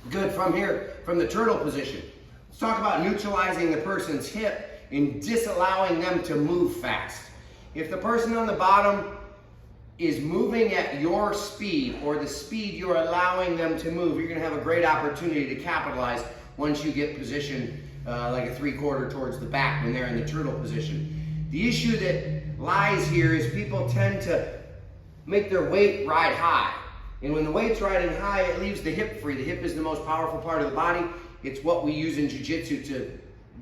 Good, from here, from the turtle position. Let's talk about neutralizing the person's hip and disallowing them to move fast. If the person on the bottom is moving at your speed or the speed you're allowing them to move, you're gonna have a great opportunity to capitalize once you get positioned like a 3/4 towards the back when they're in the turtle position. The issue that lies here is people tend to make their weight ride high. And when the weight's riding high, it leaves the hip free. The hip is the most powerful part of the body. It's what we use in Jiu-Jitsu to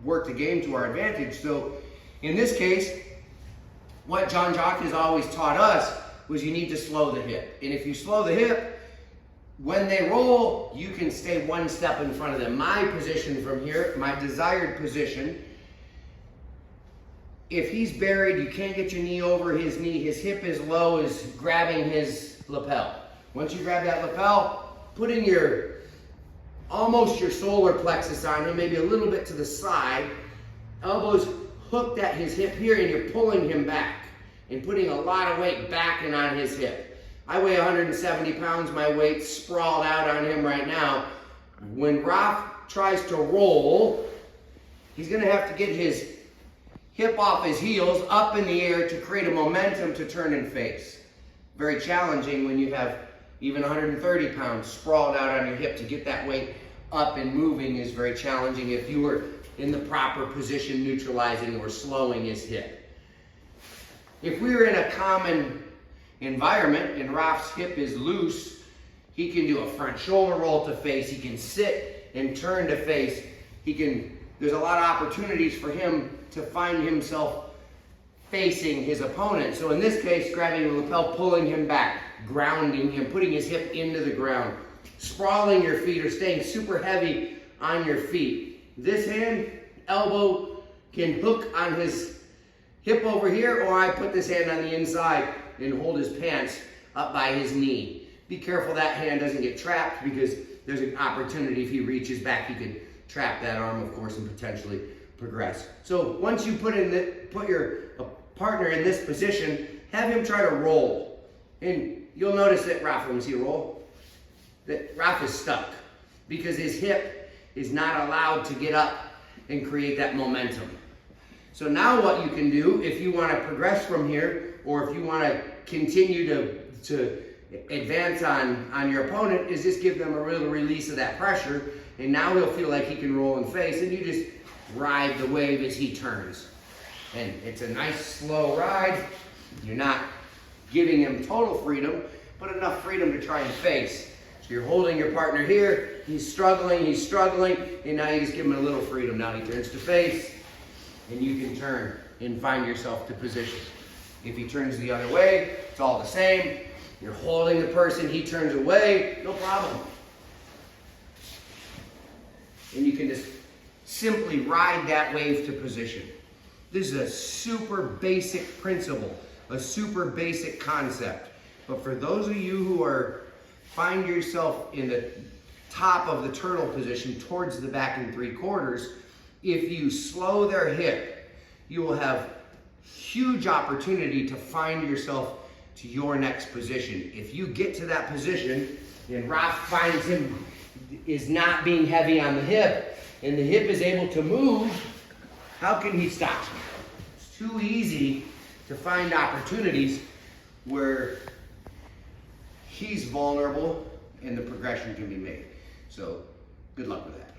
work the game to our advantage. So in this case, what Jean-Jacques has always taught us was you need to slow the hip. And if you slow the hip, when they roll, you can stay one step in front of them. My position from here, my desired position, if he's buried, you can't get your knee over his knee, his hip is low, is grabbing his lapel. Once you grab that lapel, putting almost your solar plexus on him, maybe a little bit to the side, elbows hooked at his hip here, and you're pulling him back and putting a lot of weight back and on his hip. I weigh 170 pounds, my weight's sprawled out on him right now. When Raf tries to roll, he's gonna have to get his hip off his heels, up in the air to create a momentum to turn and face. Very challenging when you have even 130 pounds sprawled out on your hip. To get that weight up and moving is very challenging if you were in the proper position neutralizing or slowing his hip. If we were in a common environment and Raf's hip is loose, he can do a front shoulder roll to face, he can sit and turn to face, there's a lot of opportunities for him to find himself facing his opponent. So in this case, grabbing the lapel, pulling him back, grounding him, putting his hip into the ground, sprawling your feet or staying super heavy on your feet. This hand, elbow can hook on his hip over here, or I put this hand on the inside and hold his pants up by his knee. Be careful that hand doesn't get trapped, because there's an opportunity if he reaches back, he could trap that arm, of course, and potentially progress. So once you put your partner in this position, have him try to roll. And you'll notice that Raf, when you see a roll, that Raf is stuck because his hip is not allowed to get up and create that momentum. So now what you can do, if you want to progress from here, or if you want to continue to advance on your opponent, is just give them a little release of that pressure, and now he'll feel like he can roll and face, and you just ride the wave as he turns. And it's a nice slow ride. You're not giving him total freedom, but enough freedom to try and face. So you're holding your partner here, he's struggling, and now you just give him a little freedom. Now he turns to face, and you can turn and find yourself to position. If he turns the other way, it's all the same. You're holding the person, he turns away, no problem. And you can just simply ride that wave to position. This is a super basic principle, a super basic concept. But for those of you who find yourself in the top of the turtle position towards the back in 3/4, if you slow their hip, you will have huge opportunity to find yourself to your next position. If you get to that position and Raf finds him is not being heavy on the hip, and the hip is able to move, how can he stop? It's too easy to find opportunities where he's vulnerable and the progression can be made. So good luck with that.